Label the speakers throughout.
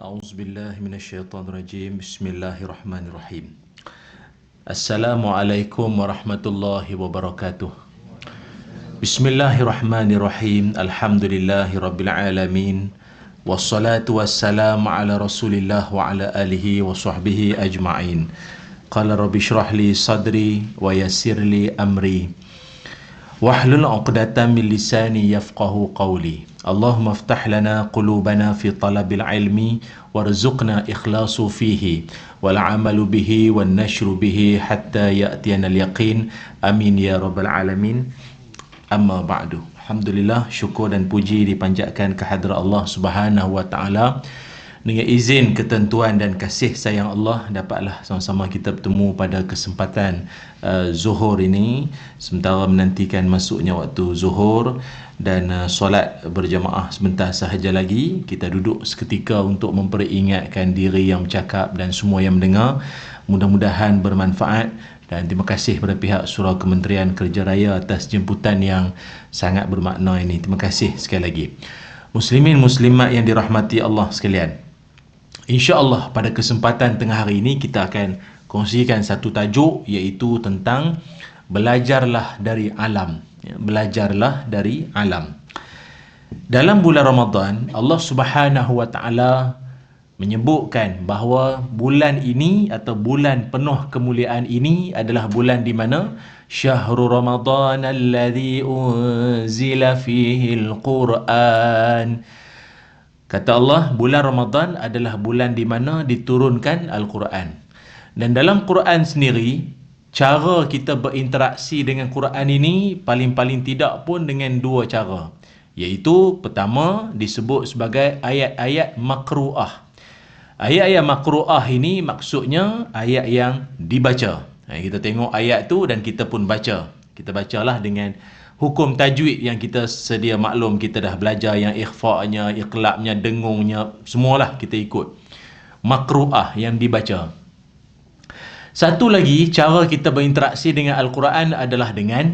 Speaker 1: A'udzubillahi minasyaitonirrajim. Bismillahirrahmanirrahim. Assalamualaikum warahmatullahi wabarakatuh. Bismillahirrahmanirrahim. Alhamdulillahi rabbil alamin. Wassalatu wassalamu ala Rasulillah wa ala alihi wa sahbihi ajma'in. Qala rabbi shrah li sadri wa yassir li amri. Wahlul 'uqdatam min lisani yafqahu qawli. Allahumma iftah lana qulubana fi talabil ilmi warzuqna ikhlasu fihi wal 'amalu bihi wan nashru bihi hatta ya'tiyana al yaqin. Amin ya rabbal alamin. Amma ba'du. Alhamdulillah, syukur dan puji dipanjatkan kehadrat Allah Subhanahu wa taala. Dengan izin, ketentuan dan kasih sayang Allah, dapatlah sama-sama kita bertemu pada kesempatan Zuhur ini, sementara menantikan masuknya waktu Zuhur dan solat berjamaah sebentar sahaja lagi. Kita duduk seketika untuk memperingatkan diri yang bercakap dan semua yang mendengar. Mudah-mudahan bermanfaat, dan terima kasih kepada pihak Surau Kementerian Kerja Raya atas jemputan yang sangat bermakna ini. Terima kasih sekali lagi. Muslimin muslimat yang dirahmati Allah sekalian, InsyaAllah pada kesempatan tengah hari ini kita akan kongsikan satu tajuk, iaitu tentang belajarlah dari alam. Belajarlah dari alam. Dalam bulan Ramadan, Allah Subhanahu wa taala menyebutkan bahawa bulan ini atau bulan penuh kemuliaan ini adalah bulan di mana Syahrul Ramadan alladhi unzila fihi al-Quran. Kata Allah, bulan Ramadan adalah bulan di mana diturunkan Al-Quran. Dan dalam Quran sendiri, cara kita berinteraksi dengan Quran ini paling-paling tidak pun dengan dua cara. Iaitu, pertama disebut sebagai ayat-ayat makru'ah. Ayat-ayat makru'ah ini maksudnya ayat yang dibaca. Kita tengok ayat tu dan kita pun baca. Kita bacalah dengan hukum tajwid yang kita sedia maklum, kita dah belajar yang ikhfa'nya, iqlabnya, dengungnya, semualah kita ikut. Makru'ah, yang dibaca. Satu lagi cara kita berinteraksi dengan Al-Quran adalah dengan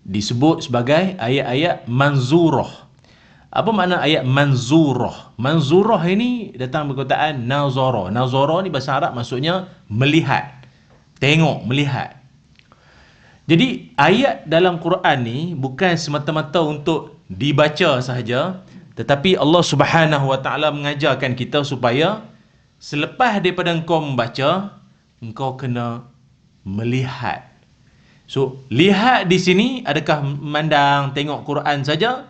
Speaker 1: disebut sebagai ayat-ayat manzurah. Apa makna ayat manzurah? Manzurah ini datang perkataan nazara. Nazara ni bahasa Arab maksudnya melihat, tengok, melihat. Jadi ayat dalam Quran ni bukan semata-mata untuk dibaca sahaja, tetapi Allah Subhanahu wa taala mengajarkan kita supaya selepas daripada engkau membaca, engkau kena melihat. So, lihat di sini adakah memandang, tengok Quran saja?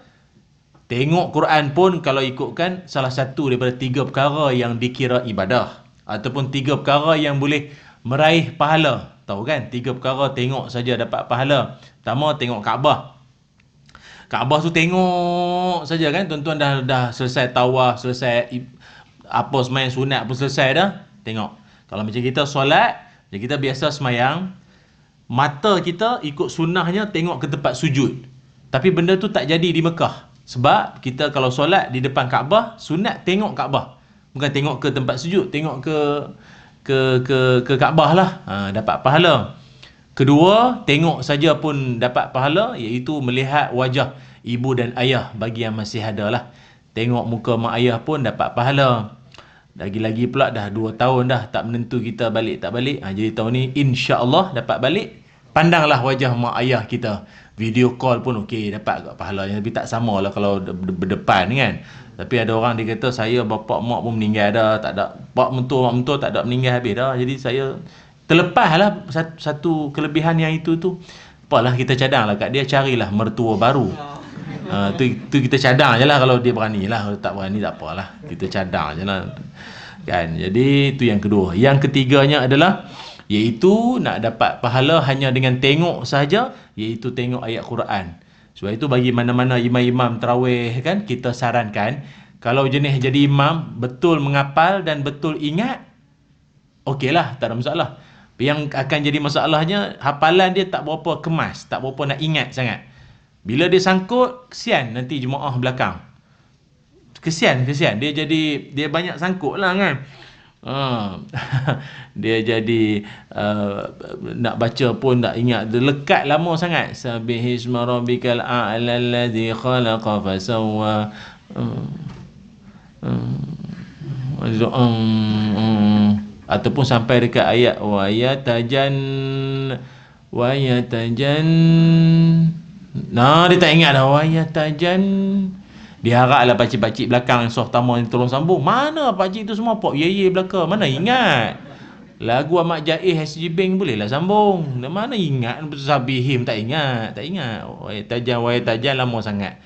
Speaker 1: Tengok Quran pun kalau ikutkan salah satu daripada 3 perkara yang dikira ibadah, ataupun 3 perkara yang boleh meraih pahala. Tahu kan, 3 perkara tengok saja dapat pahala. Pertama, tengok Kaabah. Kaabah tu tengok saja kan, tuan-tuan dah selesai tawaf, selesai apa sembahyang sunat pun selesai dah, tengok. Kalau macam kita solat, kita biasa sembahyang, mata kita ikut sunnahnya tengok ke tempat sujud. Tapi benda tu tak jadi di Mekah. Sebab kita kalau solat di depan Kaabah, sunat tengok Kaabah. Bukan tengok ke tempat sujud, tengok ke Kaabah lah, dapat pahala. Kedua, tengok saja pun dapat pahala, iaitu melihat wajah ibu dan ayah bagi yang masih ada lah. Tengok muka mak ayah pun dapat pahala. Lagi-lagi pula dah 2 tahun dah tak menentu kita balik tak balik. Jadi tahun ni insya-Allah dapat balik. Pandanglah wajah mak ayah kita. Video call pun okey, dapat agak pahala. Tapi tak samalah kalau berdepan kan. Tapi ada orang dia kata, saya bapak mak pun meninggal dah, tak ada pak mentua mak mentua tak ada meninggal habis dah. Jadi saya terlepaslah satu kelebihan yang itu tu. Apalah, kita cadanglah kat dia, carilah mertua baru. Tu kita cadang je lah kalau dia berani lah. Kalau tak berani tak apalah, kita cadang je lah kan. Jadi itu yang kedua. Yang ketiganya adalah iaitu nak dapat pahala hanya dengan tengok sahaja, iaitu tengok ayat Quran. Sebab itu bagi mana-mana imam-imam tarawih kan, kita sarankan kalau jenis jadi imam betul menghafal dan betul ingat, okeylah, tak ada masalah. Yang akan jadi masalahnya, hafalan dia tak berapa kemas, tak berapa nak ingat sangat. Bila dia sangkut, kesian nanti jemaah belakang. Kesian dia banyak sangkut lah kan. Dia jadi nak baca pun tak ingat, dia lekat lama sangat. Sabbihisma rabbikal a'la alladhi khalaqa fasawwa. Ataupun sampai dekat ayat wayatajan. Nah, dia tak ingat dah wayatajan. Dia haraplah pakcik-pakcik belakang soh tamu ni tolong sambung. Mana pakcik tu semua pok ye belakang. Mana ingat. Lagu Ahmad Jaiz SG Bank boleh lah sambung. Mana ingat Sabihim tak ingat. Tak ingat. Wayatajan lama sangat.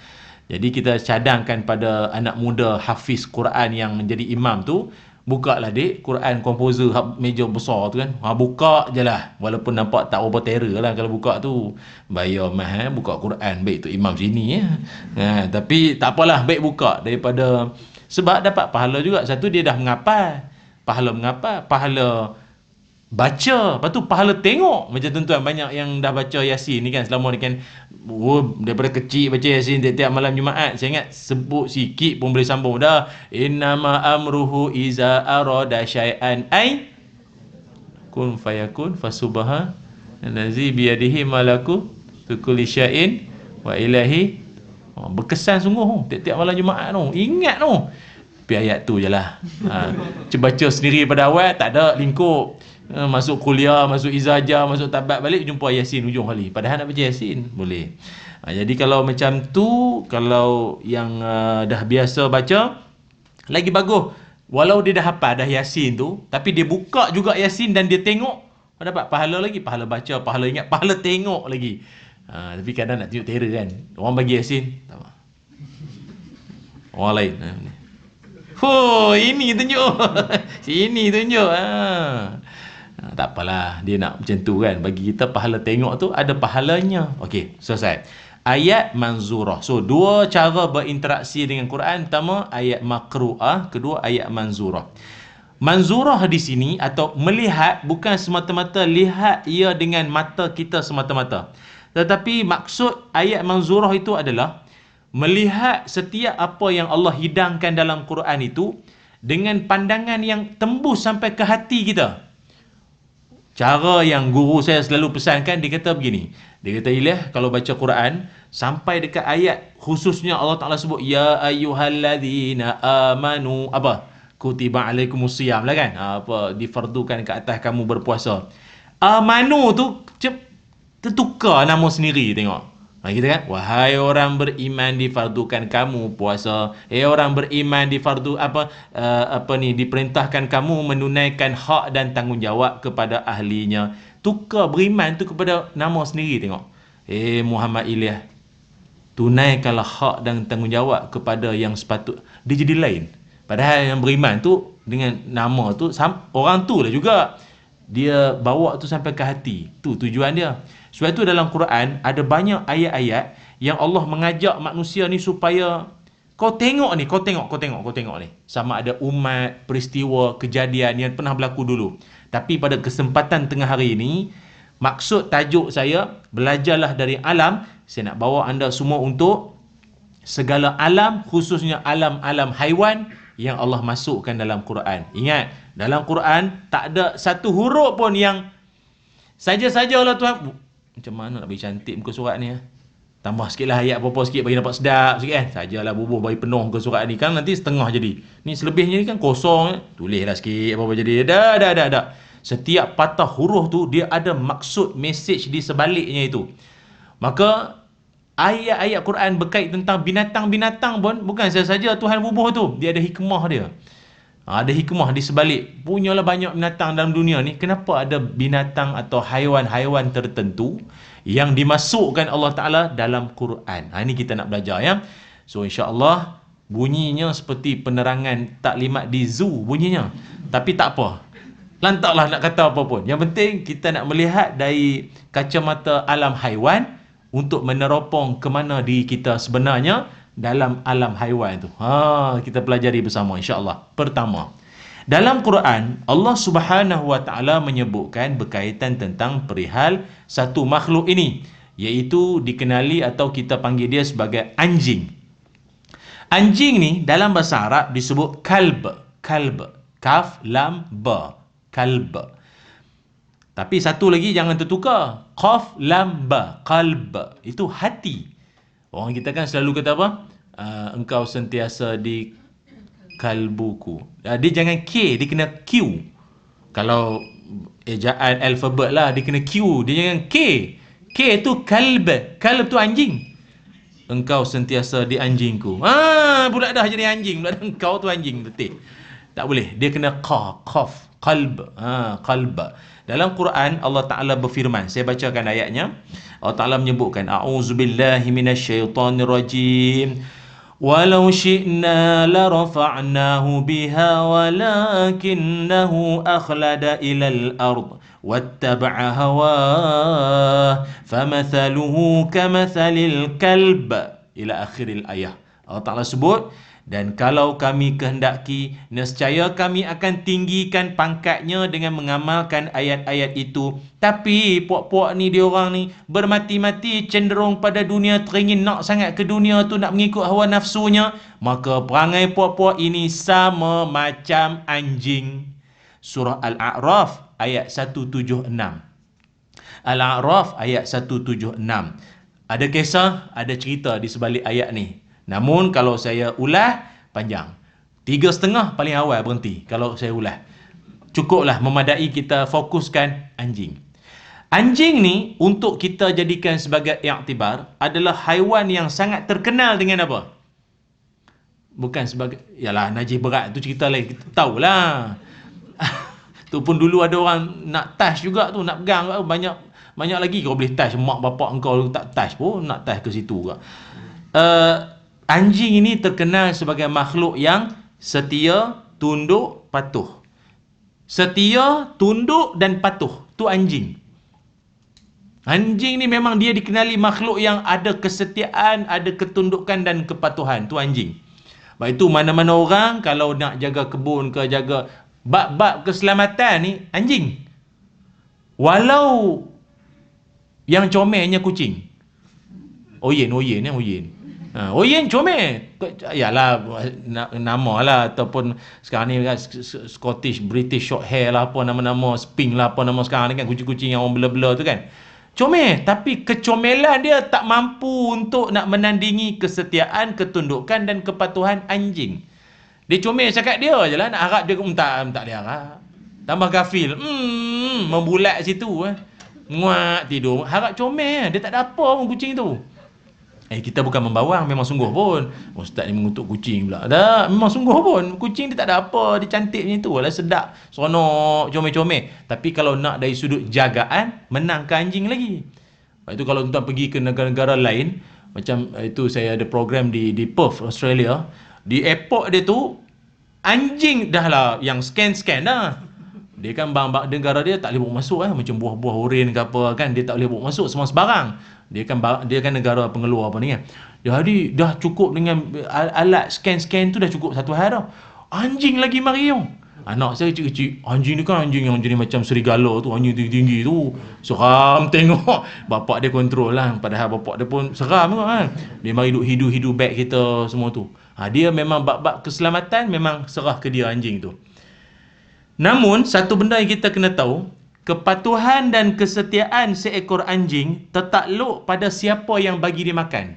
Speaker 1: Jadi kita cadangkan pada anak muda hafiz Quran yang menjadi imam tu, buka lah dik Quran komposer meja besar tu kan. Buka je lah. Walaupun nampak tak berapa terror lah kalau buka tu. Bayar mahal buka Quran. Baik tu imam sini ya. Tapi tak apalah, baik buka daripada, sebab dapat pahala juga. Satu, dia dah mengapal. Pahala mengapal, pahala baca, lepas tu pahala tengok. Macam tuan-tuan banyak yang dah baca Yasin ni kan selama ni kan, daripada kecil baca Yasin tiap-tiap malam Jumaat. Saya ingat sebut sikit pun boleh sambung dah. Innama amruhu iza arada syai'an ay kun fayakun fasubha allazi biyadihi malaku kulli syai'in wa ilahi. Berkesan sungguh tiap-tiap malam Jumaat tu. Ingat tu. Tapi ayat tu je lah. Baca sendiri pada awal tak ada lingkup. Masuk kuliah, masuk izajah, masuk tabat balik jumpa Yasin hujung kali. Padahal nak baca Yasin boleh. Jadi kalau macam tu, kalau yang dah biasa baca lagi bagus. Walau dia dah hafal dah Yasin tu, tapi dia buka juga Yasin dan dia tengok, dapat pahala lagi. Pahala baca, pahala ingat, pahala tengok lagi. Tapi kadang nak tunjuk terror kan. Orang bagi Yasin, tak apa. Orang lain. Ini tunjuk. Sini tunjuk. Tak apalah, dia nak macam tu kan. Bagi kita pahala tengok tu ada pahalanya. Okey, selesai. Ayat manzurah. So, dua cara berinteraksi dengan Quran. Pertama, ayat maqru'ah. Kedua, ayat manzurah. Manzurah di sini atau melihat bukan semata-mata lihat ia dengan mata kita semata-mata. Tetapi maksud ayat manzurah itu adalah melihat setiap apa yang Allah hidangkan dalam Quran itu dengan pandangan yang tembus sampai ke hati kita. Cara yang guru saya selalu pesankan, dia kata begini. Dia kata, Ilyas, kalau baca Quran, sampai dekat ayat, khususnya Allah Ta'ala sebut, Ya ayyuhalladzina amanu, apa? Kutiba alaikumusiyam lah kan? Difardukan ke atas kamu berpuasa. Amanu tu, tertukar nama sendiri, tengok. Kita kan, wahai orang beriman difardukan kamu puasa. Orang beriman diperintahkan kamu menunaikan hak dan tanggungjawab kepada ahlinya. Tukar beriman tu kepada nama sendiri, tengok. Muhammad Ilyas, tunaikanlah hak dan tanggungjawab kepada yang sepatut. Dia jadi lain. Padahal yang beriman tu dengan nama tu orang tu lah juga. Dia bawa tu sampai ke hati. Tu tujuan dia. Sebab itu dalam Quran ada banyak ayat-ayat yang Allah mengajak manusia ni supaya kau tengok ni, kau tengok ni. Sama ada umat, peristiwa, kejadian yang pernah berlaku dulu. Tapi pada kesempatan tengah hari ini, maksud tajuk saya, belajarlah dari alam. Saya nak bawa anda semua untuk segala alam, khususnya alam-alam haiwan yang Allah masukkan dalam Quran. Ingat, dalam Quran tak ada satu huruf pun yang saja-sajalah Tuhan. Macam mana nak bagi cantik muka surat ni? Tambah sikit lah ayat apa-apa sikit bagi nampak sedap sikit kan. Sajalah bubuh bagi penuh muka surat ni. Kan nanti setengah jadi. Ni selebihnya ni kan kosong. Tulislah sikit apa-apa jadi. Dah. Setiap patah huruf tu dia ada maksud, message di sebaliknya itu. Maka ayat-ayat Quran berkait tentang binatang-binatang pun bukan saja Tuhan bubuh tu. Dia ada hikmah dia. Ada hikmah di sebalik. Punyalah banyak binatang dalam dunia ni. Kenapa ada binatang atau haiwan-haiwan tertentu yang dimasukkan Allah Ta'ala dalam Quran? Ini kita nak belajar ya. So insya-Allah bunyinya seperti penerangan taklimat di zoo bunyinya. Tapi tak apa. Lantaklah nak kata apa pun. Yang penting kita nak melihat dari kacamata alam haiwan untuk meneropong ke mana diri kita sebenarnya dalam alam haiwan tu. Kita pelajari bersama insya-Allah. Pertama, dalam Quran Allah Subhanahu wa taala menyebutkan berkaitan tentang perihal satu makhluk ini, iaitu dikenali atau kita panggil dia sebagai anjing. Anjing ni dalam bahasa Arab disebut kalb. Kaf lam ba. Kalb. Tapi satu lagi jangan tertukar. Qaf lam ba. Qalb. Itu hati. Orang kita kan selalu kata apa? Engkau sentiasa kalbuku. Dia jangan K, dia kena Q. Kalau ejaan alfabet lah, dia kena Q, dia jangan K. K tu kalb. Kalb tu anjing. Engkau sentiasa di anjingku. Pula dah jadi anjing. Pula dah engkau tu anjing. Betul. Tak boleh. Dia kena qaf. Qalb. Qalb. Dalam Quran, Allah Ta'ala berfirman. Saya bacakan ayatnya. Allah Ta'ala menyebutkan. A'udzubillahi minasyaitanirrajim. Walau syi'na larafa'nahu biha walakinnahu akhlada ilal ard. واتبع هواه فمثله كمثل الكلب إلى آخر الآية. Allah Ta'ala sebut, dan kalau kami kehendaki, nescaya kami akan tinggikan pangkatnya dengan mengamalkan ayat-ayat itu. Tapi puak-puak ni, dia orang ni bermati-mati cenderung pada dunia, teringin nak sangat ke dunia tu, nak mengikut hawa nafsunya, maka perangai puak-puak ini sama macam anjing. Surah Al-A'raf ayat 176. Al-A'raf ayat 176. Ada kisah, ada cerita di sebalik ayat ni. Namun kalau saya ulas, panjang. 3,5 paling awal berhenti kalau saya ulas. Cukuplah, memadai kita fokuskan anjing. Anjing ni untuk kita jadikan sebagai iktibar adalah haiwan yang sangat terkenal dengan apa? Bukan sebagai, yalah najis berat tu cerita lain, kita tahulah. Tu pun dulu ada orang nak touch juga tu, nak pegang banyak lagi kau boleh touch. Mak bapak engkau tak touch pun nak touch ke situ juga. Anjing ini terkenal sebagai makhluk yang setia, tunduk, patuh. Setia, tunduk dan patuh. Tu anjing. Anjing ni memang dia dikenali makhluk yang ada kesetiaan, ada ketundukan dan kepatuhan. Tu anjing. Sebab itu mana-mana orang kalau nak jaga kebun ke, jaga bab-bab keselamatan ni, anjing. Walau yang comelnya kucing. Oyen. Oyen comel. Yalah, nama lah. Ataupun sekarang ni kan Scottish, British short hair lah, apa nama-nama, Spink lah, apa nama sekarang ni kan, kucing-kucing yang orang bela-bela tu kan. Comel. Tapi kecomelan dia tak mampu untuk nak menandingi kesetiaan, ketundukan dan kepatuhan anjing. Dia comel cakap dia je lah. Nak harap dia tak boleh harap. Tambah gafil. Membulat situ. Nguak tidur. Harap comel. Dia tak ada apa pun kucing tu. Kita bukan membawang. Memang sungguh pun. Ustaz ni mengutuk kucing pula. Tak. Memang sungguh pun. Kucing dia tak ada apa. Dia cantik macam tu. Lah sedap. Seronok. Comel-comel. Tapi kalau nak dari sudut jagaan, menang ke anjing lagi. Lepas tu kalau tuan pergi ke negara-negara lain. Macam itu saya ada program di Perth, Australia. Di airport dia tu, anjing dah lah yang scan dah. Dia kan bang negara dia tak boleh bawa masuk macam buah-buah oren ke apa kan, dia tak boleh bawa masuk semua sebarang. Dia kan negara pengeluar apa ni kan. Jadi dah cukup dengan alat scan tu, dah cukup satu hari dah. Anjing lagi mari yo. Anak saya kecil-kecil, anjing ni kan anjing yang jadi macam serigala tu, anjing tinggi-tinggi tu. Seram tengok. Bapak dia kontrol lah, padahal bapak dia pun seram kan. Dia mari duk hidu-hidu beg kita semua tu. Dia memang bab-bab keselamatan memang serah ke dia anjing tu. Namun satu benda yang kita kena tahu, kepatuhan dan kesetiaan seekor anjing tertakluk pada siapa yang bagi dia makan.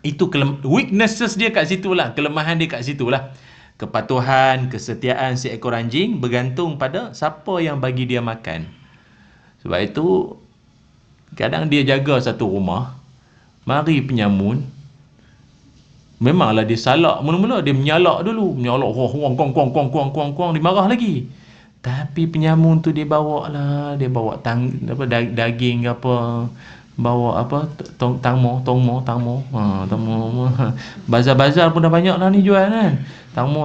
Speaker 1: Itu weaknesses dia kat situlah, kelemahan dia kat situlah. Kepatuhan, kesetiaan seekor anjing bergantung pada siapa yang bagi dia makan. Sebab itu kadang dia jaga satu rumah, mari penyamun, memanglah dia salak. Mula-mula dia menyalak dulu. Menyalak. Kuang. Dia marah lagi. Tapi penyamun tu dia bawa lah. Dia bawa daging ke apa. Bawa apa. Tangmo. Bazar-bazar pun dah banyak lah ni jual kan. Tangmo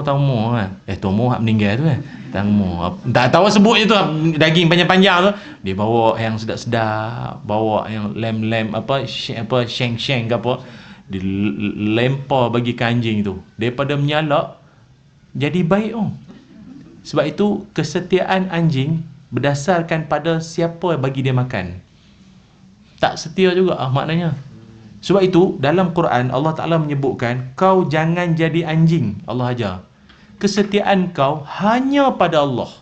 Speaker 1: kan. Tangmo hak meninggal tu kan. Tangmo. Tak tahu sebut je tu. Daging panjang-panjang tu. Dia bawa yang sedap-sedap. Bawa yang lem apa. Sheng-sheng ke apa. Dilempar bagi anjing tu. Daripada menyalak, jadi baik. Sebab itu kesetiaan anjing berdasarkan pada siapa bagi dia makan. Tak setia juga maknanya. Sebab itu dalam Quran Allah Ta'ala menyebutkan, kau jangan jadi anjing. Allah ajar. Kesetiaan kau hanya pada Allah.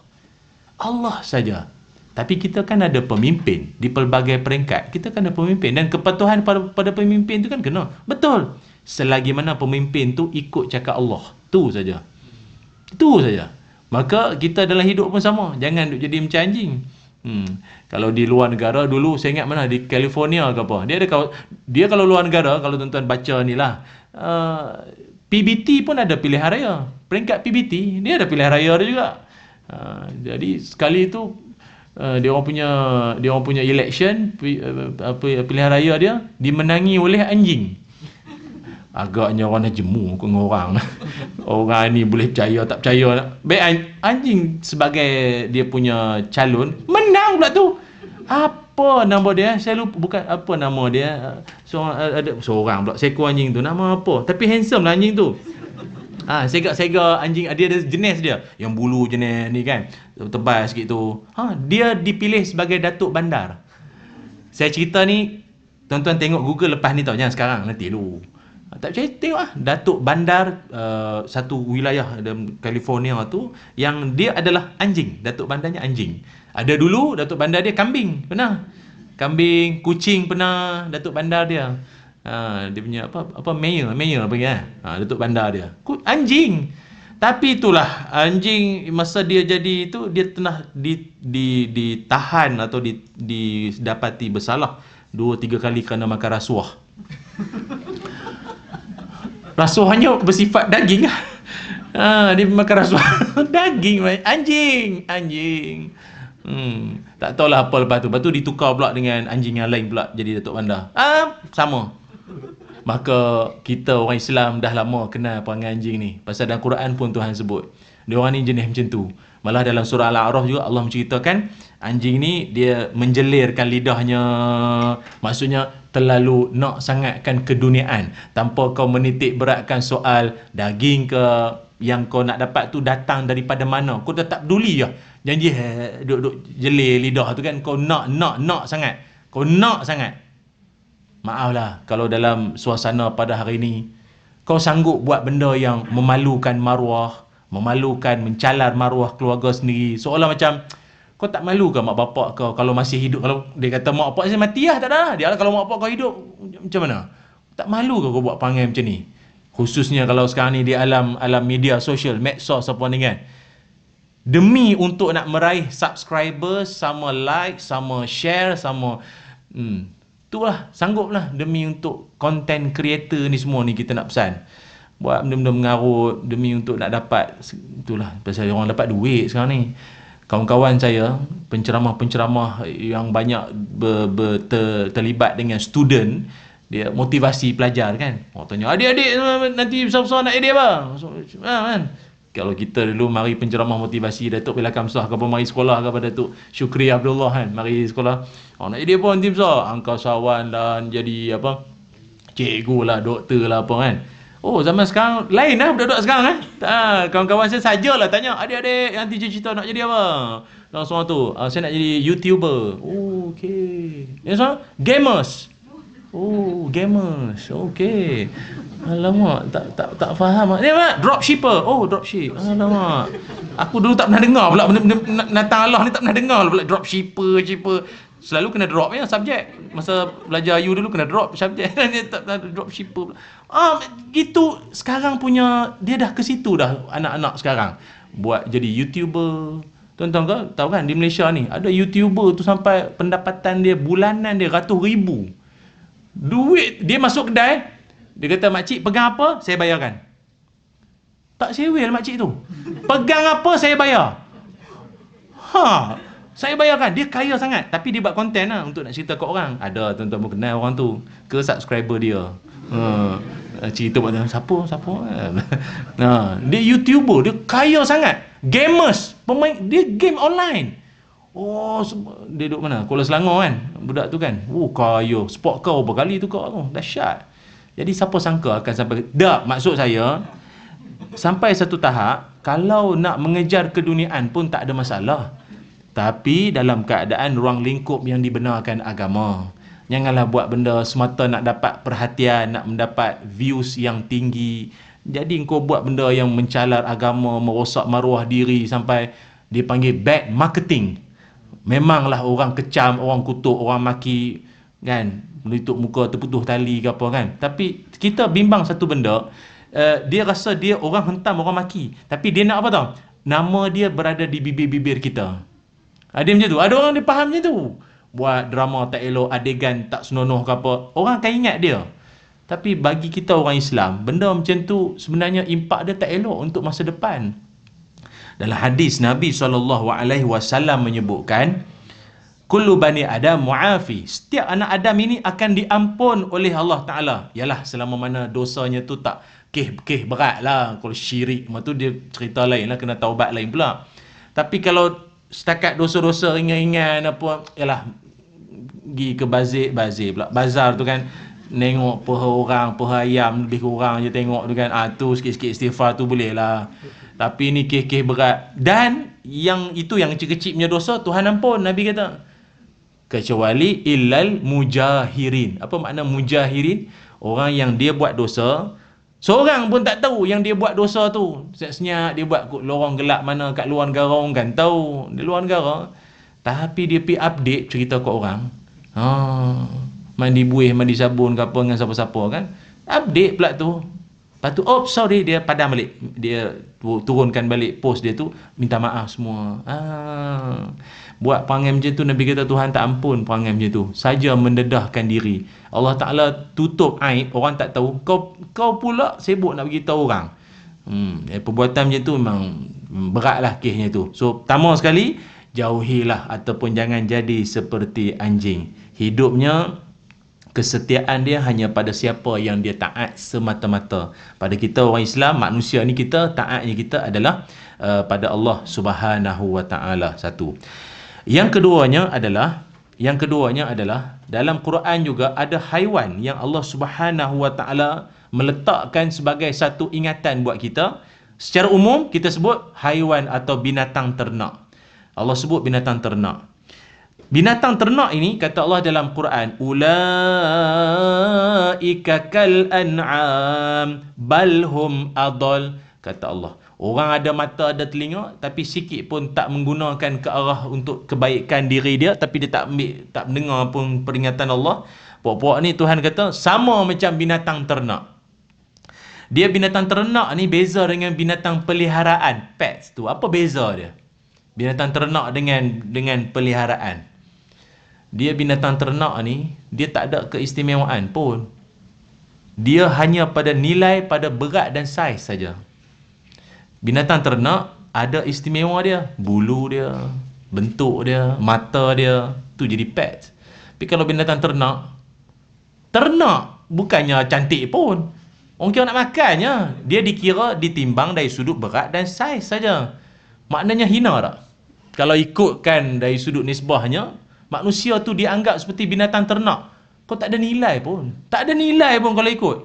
Speaker 1: Allah saja. Tapi kita kan ada pemimpin di pelbagai peringkat. Kita kan ada pemimpin. Dan kepatuhan pada pemimpin tu kan kena. Betul. Selagi mana pemimpin tu ikut cakap Allah. Itu saja. Itu saja. Maka kita dalam hidup pun sama. Jangan duk jadi macam anjing. Kalau di luar negara dulu saya ingat mana di California ke apa. Dia kalau luar negara, kalau tuan-tuan baca ni lah, PBT pun ada pilihan raya. Peringkat PBT dia ada pilihan raya dia juga. Jadi sekali itu dia orang punya election pilihan raya dia dimenangi oleh anjing. Agaknya orang nak jemu ke orang. Orang ni boleh percaya tak percaya. Baik anjing sebagai dia punya calon menang pula tu. Apa nama dia? Saya lupa, bukan apa nama dia. Ada seorang pula seekor anjing tu. Nama apa? Tapi handsome lah anjing tu. Sega anjing dia ada jenis dia. Yang bulu jenis ni kan. Tebal sikit tu. Dia dipilih sebagai Datuk Bandar. Saya cerita ni, tuan-tuan tengok Google lepas ni tau. Jangan sekarang, nanti dulu. Tak percaya, tengok lah. Datuk Bandar satu wilayah dalam California tu yang dia adalah anjing. Datuk Bandarnya anjing. Ada dulu Datuk Bandar dia kambing. Pernah. Kambing, kucing pernah Datuk Bandar dia. Dia punya mayor panggil Datuk Bandar dia. Anjing. Tapi itulah anjing masa dia jadi itu dia pernah ditahan atau didapati bersalah 2-3 kali kerana makan rasuah. Rasuahnya bersifat daging. Dia makan rasuah daging anjing. Tak tahulah apa lepas tu. Lepas tu ditukar pula dengan anjing yang lain pula jadi Datuk Bandar. Sama. Maka kita orang Islam dah lama kenal perangai anjing ni. Pasal dalam Quran pun Tuhan sebut. Dia orang ni jenis macam tu. Malah dalam surah Al-A'raf juga Allah menceritakan anjing ni dia menjelirkan lidahnya. Maksudnya terlalu nak sangatkan keduniaan. Tanpa kau menitik beratkan soal daging ke yang kau nak dapat tu datang daripada mana. Kau dah tak peduli je. Janji duk jelir lidah tu kan. Kau nak sangat. Kau nak sangat. Maaflah kalau dalam suasana pada hari ni kau sanggup buat benda yang memalukan maruah, memalukan, mencalar maruah keluarga sendiri. Seolah macam kau tak malu ke mak bapak kau kalau masih hidup? Kalau dia kata mak bapak saya mati lah, tak ada. Dia kalau mak bapak kau hidup macam mana? Tak malu ke kau buat perangai macam ni? Khususnya kalau sekarang ni di alam media sosial, medsos apa ni kan. Demi untuk nak meraih subscribers, sama like, sama share, sama itulah, sangguplah demi untuk content creator ni semua ni kita nak pesan. Buat benda-benda mengarut demi untuk nak dapat, itulah pasal orang dapat duit sekarang ni. Kawan-kawan saya, penceramah-penceramah yang banyak terlibat dengan student, dia motivasi pelajar kan. Orang tanya, adik-adik nanti besar-besar nak jadi apa? Kan? Kalau kita dulu mari penceramah motivasi Datuk Bila Kamsah ke apa, mari sekolah ke pada Datuk Syukri Abdullah kan, mari sekolah. Nak jadi apa nanti besar? Angkasawan dan jadi apa? Cikgu lah, doktor lah apa kan. Oh, zaman sekarang lain lah budak-budak sekarang kan. Kawan-kawan saya sajalah tanya, adik-adik nanti cita-cita nak jadi apa? Dan semua tu, saya nak jadi YouTuber. Oh, okey. Yang semua gamers. Oh, gamers. Okey. Alamak, tak faham. Ni apa? Dropshipper. Oh, dropship. Alamak. Aku dulu tak pernah dengar pula benda natang Allah ni, tak pernah dengar pula dropshipper. Selalu kena drop ya subjek. Masa belajar you dulu kena drop subjek. Tak dropshipper pula. Itu sekarang punya dia dah ke situ dah anak-anak sekarang. Buat jadi YouTuber. Tuan-tuan ke tahu kan di Malaysia ni ada YouTuber tu sampai pendapatan dia bulanan dia ratus ribu. Duit dia masuk kedai, dia kata makcik pegang apa saya bayarkan. Tak sewel makcik tu. Pegang apa saya bayar. Saya bayarkan. Dia kaya sangat. Tapi dia buat konten lah untuk nak cerita ke orang. Ada tuan-tuan pun kenal orang tu ke subscriber dia. Cerita buat siapa. Dia YouTuber, dia kaya sangat. Gamers, pemain dia game online. Oh, dia duduk mana? Kuala Selangor kan, budak tu kan. Oh, kaya. Sport kau berapa kali tu kau tu. Dahsyat. Jadi siapa sangka akan sampai. Tak, maksud saya sampai satu tahap kalau nak mengejar keduniaan pun tak ada masalah. Tapi dalam keadaan ruang lingkup yang dibenarkan agama. Janganlah buat benda semata nak dapat perhatian, nak mendapat views yang tinggi. Jadi kau buat benda yang mencalar agama, merosak maruah diri sampai dipanggil bad marketing. Memanglah orang kecam, orang kutuk, orang maki kan, melitup muka terputus tali ke apa kan. Tapi kita bimbang satu benda, dia rasa dia orang hentam, orang maki, tapi dia nak apa tau? Nama dia berada di bibir-bibir kita. Ada macam tu. Ada orang dia faham macam tu. Buat drama tak elok, adegan tak senonoh ke apa, orang akan ingat dia. Tapi bagi kita orang Islam, benda macam tu sebenarnya impak dia tak elok untuk masa depan. Dalam hadis Nabi SAW menyebutkan, kullu bani Adam mu'afi. Setiap anak Adam ini akan diampun oleh Allah Ta'ala. Yalah, selama mana dosanya tu tak keh berat lah. Kalau syirik, tu dia cerita lain lah, kena taubat lain pula. Tapi kalau setakat dosa-dosa ringan-ringan apa, yalah, pergi ke bazar pula. Bazar tu kan, nengok peha orang, peha ayam lebih kurang je tengok tu kan. Tu sikit-sikit istighfar tu boleh lah. Tapi ni keh berat. Dan yang itu yang kecil-kecil punya dosa Tuhan ampun, Nabi kata. Kecuali illal mujahirin. Apa makna mujahirin? Orang yang dia buat dosa, seorang pun tak tahu yang dia buat dosa tu. Senyap dia buat kat lorong gelap mana, kat luar negara orang kan tahu. Di luar negara. Tapi dia pergi update cerita kat orang. Mandi buih, mandi sabun ke apa dengan siapa-siapa kan. Update pula tu. Lepas tu, sorry, dia padam balik. Dia turunkan balik post dia tu, minta maaf semua. Buat perangai macam tu, Nabi kata Tuhan tak ampun perangai macam tu. Saja mendedahkan diri. Allah Ta'ala tutup aib, orang tak tahu. Kau pula sibuk nak beritahu orang. Perbuatan macam tu memang beratlah kesnya tu. So, pertama sekali, jauhilah ataupun jangan jadi seperti anjing. Hidupnya, kesetiaan dia hanya pada siapa yang dia taat semata-mata. Pada kita orang Islam, manusia ni kita, taatnya kita adalah pada Allah Subhanahu wa Ta'ala. Satu. Yang keduanya adalah dalam Quran juga ada haiwan yang Allah Subhanahu wa Ta'ala meletakkan sebagai satu ingatan buat kita. Secara umum kita sebut haiwan atau binatang ternak. Allah sebut binatang ternak. Binatang ternak ini, kata Allah dalam Quran, ulaika kal an'am balhum adal. Kata Allah, orang ada mata, ada telinga, tapi sikit pun tak menggunakan ke arah untuk kebaikan diri dia, tapi dia tak mendengar pun peringatan Allah. Puak-puak ni Tuhan kata sama macam binatang ternak. Dia binatang ternak ni beza dengan binatang peliharaan, pets tu. Apa beza dia? Binatang ternak dengan peliharaan. Dia binatang ternak ni, dia tak ada keistimewaan pun. Dia hanya pada nilai, pada berat dan saiz saja. Binatang ternak ada istimewa dia, bulu dia, bentuk dia, mata dia, tu jadi pet. Tapi kalau binatang ternak bukannya cantik pun. Orang kira nak makannya, dia dikira ditimbang dari sudut berat dan saiz saja. Maknanya hina tak? Kalau ikutkan dari sudut nisbahnya, manusia tu dianggap seperti binatang ternak. Kau tak ada nilai pun. Tak ada nilai pun kalau ikut.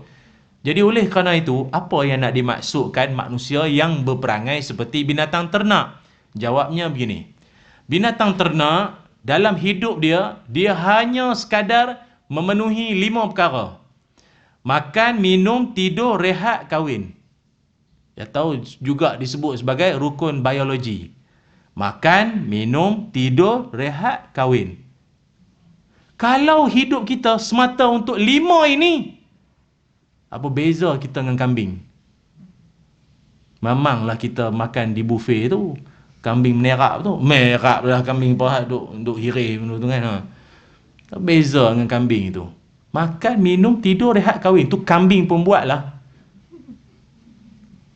Speaker 1: Jadi oleh kerana itu, apa yang nak dimaksudkan manusia yang berperangai seperti binatang ternak? Jawabnya begini. Binatang ternak, dalam hidup dia hanya sekadar memenuhi 5 perkara. Makan, minum, tidur, rehat, kahwin. Atau juga disebut sebagai rukun biologi. Makan, minum, tidur, rehat, kahwin. Kalau hidup kita semata untuk 5 ini, apa beza kita dengan kambing? Memanglah kita makan di buffet tu, kambing menerap tu, merap dah kambing pahat duk hirih tu kan. Beza dengan kambing itu. Makan, minum, tidur, rehat, kahwin. Tu kambing pun buat lah.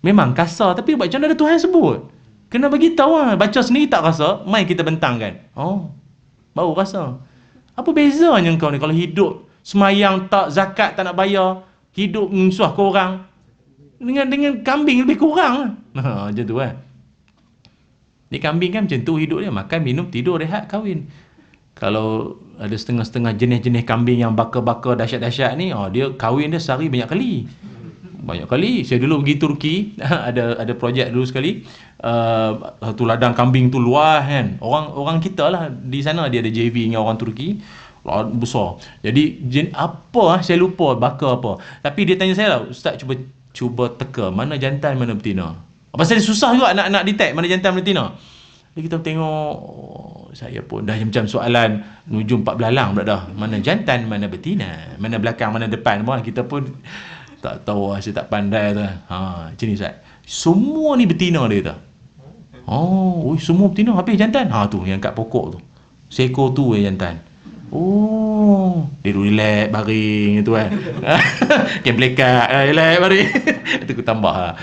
Speaker 1: Memang kasar, tapi macam mana Tuhan sebut? Kena bagi tahu lah. Baca sendiri tak rasa, mai kita bentangkan. Baru rasa. Apa bezanya kau ni kalau hidup semayang tak, zakat tak nak bayar, hidup mensuah ke orang, dengan kambing lebih kurang lah. Macam tu kan. Ni kambing kan macam tu hidup dia, makan, minum, tidur, rehat, kahwin. Kalau ada setengah-setengah jenis-jenis kambing yang bakar-bakar dahsyat-dahsyat ni, dia kahwin dia sehari banyak kali. Saya dulu pergi Turki, ada projek dulu sekali. Satu ladang kambing tu luas kan. Orang kita lah di sana, dia ada JV dengan orang Turki. Besar. Jadi saya lupa bakar apa. Tapi dia tanya saya lah, Ustaz cuba teka mana jantan mana betina. Pasal dia susah juga nak detect mana jantan mana betina. Jadi kita tengok, saya pun dah macam soalan nujum 4 belalang pula dah. Mana jantan mana betina, mana belakang mana depan. Kita pun Tak tahu, saya tak pandai tu. Macam ni Ustaz. Semua ni betina dia kata. Oh, semua betina habis jantan. Tu yang kat pokok tu. Seekor tu yang jantan. Oh, dia dulu relax baring tu kan. Game plekat, relax baring. Itu aku tambah lah.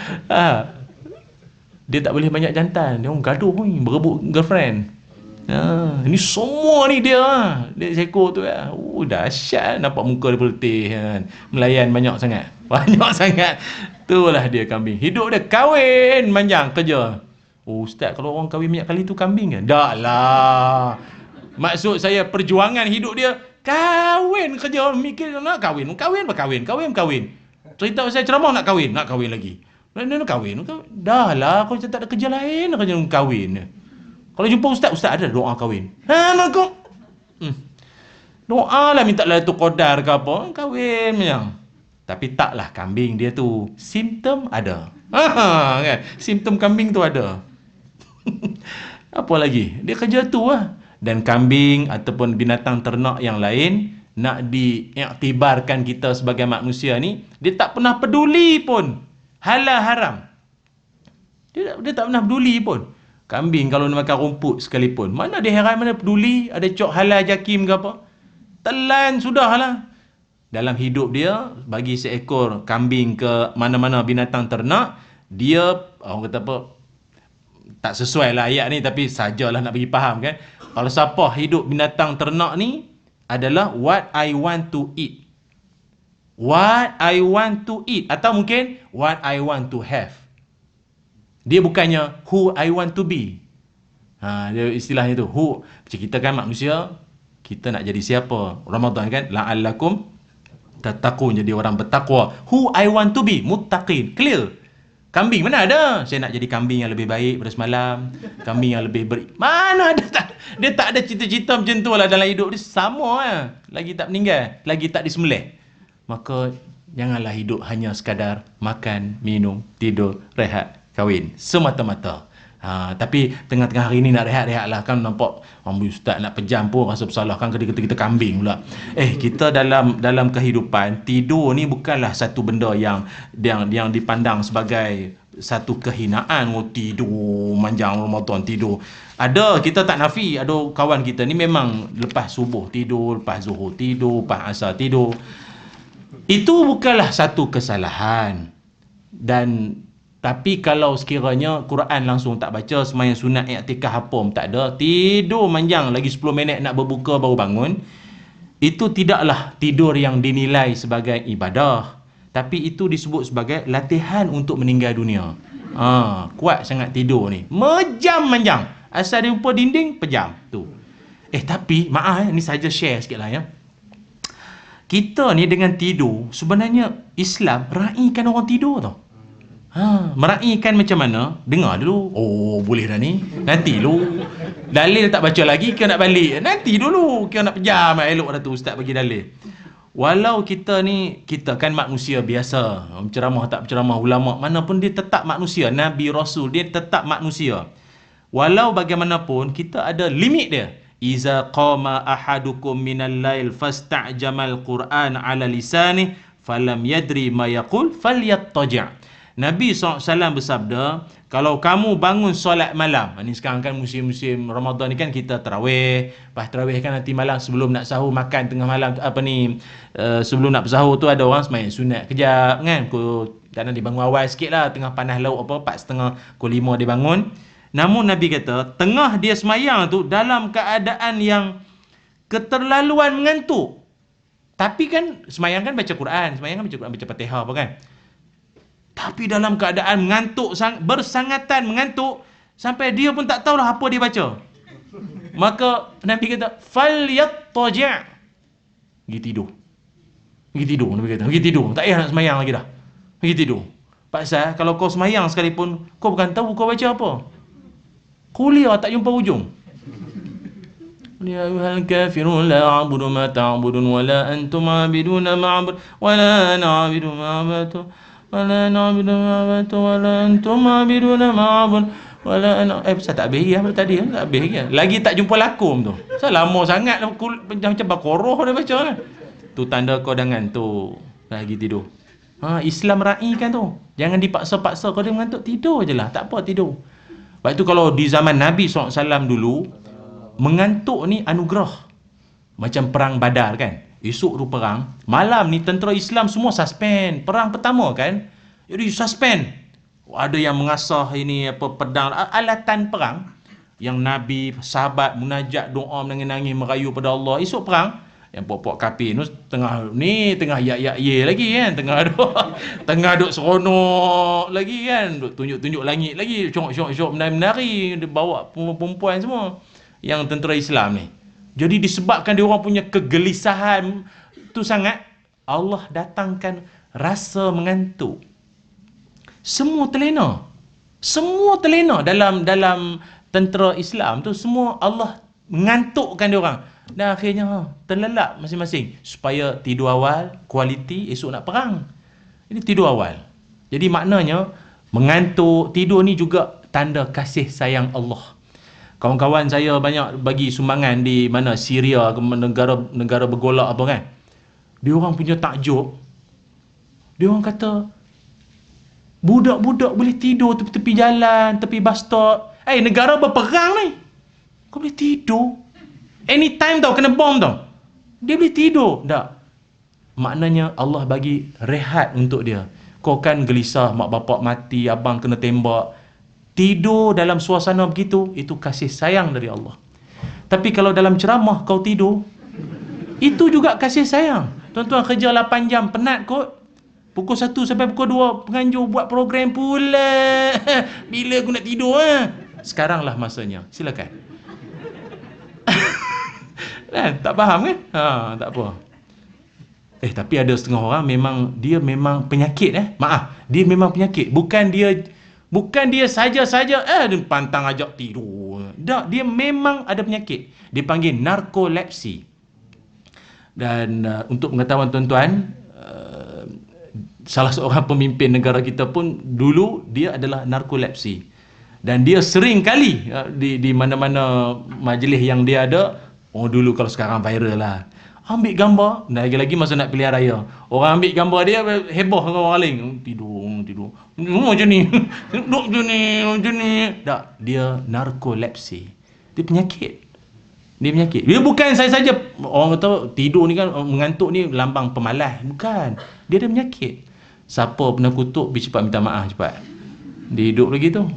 Speaker 1: Dia tak boleh banyak jantan. Dia orang gaduh ni, berebut girlfriend. Ini semua ni dia dia seekor tu ya. Dahsyat, nampak muka dia putih kan. Melayan banyak sangat. Banyak sangat. Itulah dia kambing. Hidup dia kahwin panjang kerja. Ustaz, kalau orang kahwin banyak kali tu kambing kan? Tak lah. Maksud saya perjuangan hidup dia kahwin kerja, mikir nak kahwin. Cerita pasal ceramah nak kahwin lagi. Nak kahwin. Dah lah, kau tak ada kerja lain kerja kahwin. Kalau jumpa ustaz ada doa kahwin. Nak doa lah, minta lah tu qadar ke apa, kahwin macam. Tapi taklah kambing dia tu simptom ada. Kan? Simptom kambing tu ada. Apa lagi? Dia kerja tu lah. Dan kambing ataupun binatang ternak yang lain nak diiktibarkan kita sebagai manusia ni, dia tak pernah peduli pun halal haram. Dia tak pernah peduli pun. Kambing kalau nak makan rumput sekalipun, mana dia heran, mana peduli ada cok halal jakim ke apa. Telan sudahlah. Dalam hidup dia, bagi seekor kambing ke mana-mana binatang ternak, dia orang kata apa, tak sesuai lah ayat ni, tapi sajalah nak bagi faham kan. Kalau siapa hidup binatang ternak ni adalah what I want to eat. What I want to eat. Atau mungkin what I want to have. Dia bukannya who I want to be. Dia istilahnya tu. Who. Macam kita kan manusia, kita nak jadi siapa? Ramadan kan? La'allakum tattaqun, jadi orang bertakwa. Who I want to be? Muttaqin. Clear. Kambing mana ada? Saya nak jadi kambing yang lebih baik pada semalam. Kambing yang lebih mana ada? Dia tak ada cita-cita macam tu lah dalam hidup dia. Sama lah. Lagi tak meninggal. Lagi tak disembelih. Maka janganlah hidup hanya sekadar makan, minum, tidur, rehat, kahwin. Semata-mata. Tapi tengah-tengah hari ni nak rehat-rehat lah. Kan nampak ustaz nak pejam pun rasa bersalah kan, kita kambing pula. Kita dalam kehidupan, tidur ni bukanlah satu benda yang dipandang sebagai satu kehinaan. Tidur manjang Ramadan tidur. Ada, kita tak nafi, ada kawan kita ni memang lepas subuh tidur, lepas zuhur tidur, lepas asar tidur. Itu bukanlah satu kesalahan. Tapi kalau sekiranya Quran langsung tak baca, sembahyang sunat, iktikaf apa pun tak ada, tidur manjang lagi 10 minit nak berbuka baru bangun, itu tidaklah tidur yang dinilai sebagai ibadah, tapi itu disebut sebagai latihan untuk meninggal dunia. Kuat sangat tidur ni, mejam manjang, asal dia jumpa dinding pejam tu. Tapi maaf ni saja share sikit lah ya. Kita ni dengan tidur, sebenarnya Islam raikan orang tidur tau. Meraihkan macam mana? Dengar dulu. Boleh dah ni. Nanti dulu. Dalil tak baca lagi, kira nak balik. Nanti dulu. Kira nak pejam. Elok dah tu ustaz bagi dalil. Walau kita kan manusia biasa. Berceramah tak berceramah, ulama mana pun dia tetap manusia. Nabi Rasul dia tetap manusia. Walau bagaimanapun kita ada limit dia. Iza qama ahadukum minal lail fasta'jamal Qur'an ala lisanih falam yadri ma yaqul falyattaji'. Nabi SAW bersabda, kalau kamu bangun solat malam, ni sekarang kan musim-musim Ramadan ni kan kita tarawih, lepas tarawih kan nanti malam sebelum nak sahur makan tengah malam sebelum nak bersahur tu ada orang sembahyang sunat kejap kan, kadang dia bangun awal sikit lah, tengah panas lauk 4:30, pukul 5 dia bangun. Namun Nabi kata, tengah dia sembahyang tu dalam keadaan yang keterlaluan mengantuk. Tapi kan sembahyang kan baca Quran, baca Fatihah apa kan. Tapi dalam keadaan mengantuk, bersangatan mengantuk, sampai dia pun tak tahulah apa dia baca. Maka Nabi kata, falyattaji'. Pergi tidur. Nabi kata, pergi tidur. Tak payah nak semayang lagi dah. Pergi tidur. Pasal kalau kau semayang sekalipun, kau bukan tahu kau baca apa. Kuliah tak jumpa ujung. Ya ayyuhal kafirun la a'budu ma ta'budun wa la antum 'abiduna ma 'abud wa la na'budu ma 'abadtum wala na'budu ma'abatu wala antum ma'abiduna ma'abun wala ana pasal tak habis ya tadi tak habis ya. Lagi tak jumpa lakum tu. Lama sangat macam Baqarah dia baca kan. Tu tanda kau dengan tu lagi tidur. Islam raikan tu. Jangan dipaksa-paksa. Kalau dia mengantuk, tidur je lah. Tak apa, tidur. Lepas tu kalau di zaman Nabi SAW dulu, mengantuk ni anugerah. Macam perang Badar kan. Esok tu perang. Malam ni tentera Islam semua suspend. Perang pertama kan. Jadi suspend. Ada yang mengasah ini apa pedang, alatan perang. Yang Nabi, sahabat munajat, doa, menangis-nangis, merayu pada Allah. Esok perang. Yang puak-puak kafir tu tengah ya lagi kan, tengah duk seronok lagi kan, duk tunjuk-tunjuk langit lagi, syok-syok menari-menari, dia bawa perempuan semua yang tentera Islam ni. Jadi disebabkan dia orang punya kegelisahan tu sangat, Allah datangkan rasa mengantuk. Semua terlena dalam tentera Islam tu, semua Allah mengantukkan dia orang. Dan akhirnya terlelap masing-masing supaya tidur awal, kualiti, esok nak perang. Ini tidur awal. Jadi maknanya mengantuk, tidur ni juga tanda kasih sayang Allah. Kawan-kawan saya banyak bagi sumbangan di mana Syria, negara bergolak apa kan. Dia orang punya takjub. Dia orang kata budak-budak boleh tidur tepi-tepi jalan, tepi bus stop. Negara berperang ni, kau boleh tidur anytime tau, kena bom tau, dia boleh tidur. Tak, maknanya Allah bagi rehat untuk dia. Kau kan gelisah, mak bapak mati, abang kena tembak, tidur dalam suasana begitu, itu kasih sayang dari Allah. Tapi kalau dalam ceramah kau tidur, itu juga kasih sayang. Tuan-tuan kerja 8 jam, penat kot, pukul 1 sampai pukul 2 penganjur buat program pula. Bila aku nak tidur Sekarang lah masanya, silakan. Tak faham kan? Tak apa. Tapi ada setengah orang dia memang penyakit dia memang penyakit. Bukan dia saja-saja dia pantang ajak tidur. Tak, dia memang ada penyakit. Dipanggil narkolepsi. Dan untuk pengetahuan tuan-tuan, salah seorang pemimpin negara kita pun dulu dia adalah narkolepsi. Dan dia sering kali di mana-mana majlis yang dia ada, dulu, kalau sekarang viral lah, ambil gambar. Lagi-lagi masa nak pilihan raya, orang ambil gambar dia, heboh dengan orang lain. Tidur macam ni. Duduk macam ni. Tak, dia narkolepsi. Dia penyakit. Dia bukan saya saja. Orang kata tidur ni kan, mengantuk ni lambang pemalas. Bukan. Dia ada penyakit. Siapa pernah kutuk, pergi cepat minta maaf cepat. Dia hidup lagi tu.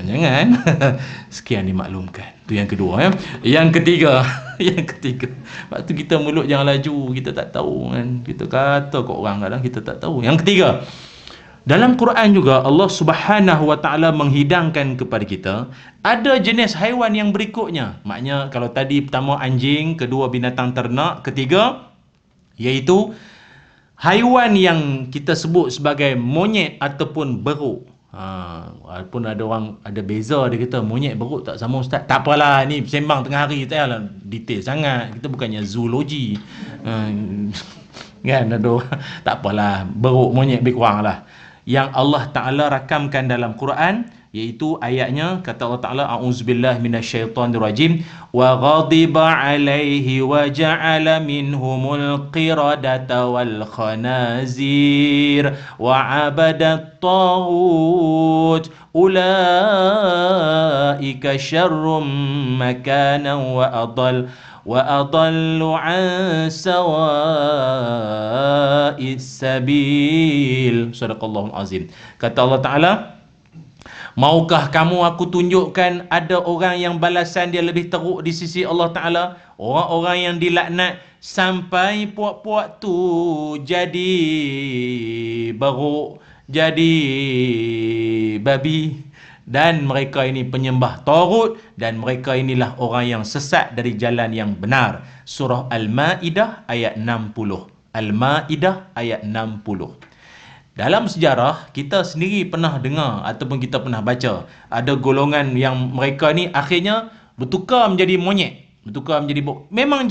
Speaker 1: Jangan. Sekian dimaklumkan. Tu yang kedua Yang ketiga. Waktu kita mulut jangan laju. Kita tak tahu kan. Kita kata kat orang kadang kita tak tahu. Yang ketiga, dalam Quran juga Allah Subhanahu Wa Taala menghidangkan kepada kita ada jenis haiwan yang berikutnya. Maknanya kalau tadi pertama anjing, kedua binatang ternak, ketiga iaitu haiwan yang kita sebut sebagai monyet ataupun beruk. Walaupun ada orang ada beza, dia kata monyet beruk tak sama ustaz. Tak apalah, ni sembang tengah hari, tak payahlah detail sangat. Kita bukannya zoologi. Kan ada tak apalah, beruk monyet lebih kurang lah. Yang Allah Ta'ala rakamkan dalam Quran, iaitu ayatnya, kata Allah Ta'ala, a'udzubillahi minasyaitonirrajim, wa ghadiba alaihi wa ja'ala minhumul qiradata wal khanazir wa abadat taghut ulaika syarrum makanan wa adallu an sawa'is sabil. Sadaqallahul azim. Kata Allah Ta'ala, maukah kamu aku tunjukkan ada orang yang balasan dia lebih teruk di sisi Allah Ta'ala? Orang-orang yang dilaknat sampai puak-puak tu jadi beruk, jadi babi, dan mereka ini penyembah taghut, dan mereka inilah orang yang sesat dari jalan yang benar. Surah Al-Ma'idah ayat 60. Al-Ma'idah ayat 60. Dalam sejarah, kita sendiri pernah dengar ataupun kita pernah baca, ada golongan yang mereka ni akhirnya bertukar menjadi monyet, bertukar menjadi memang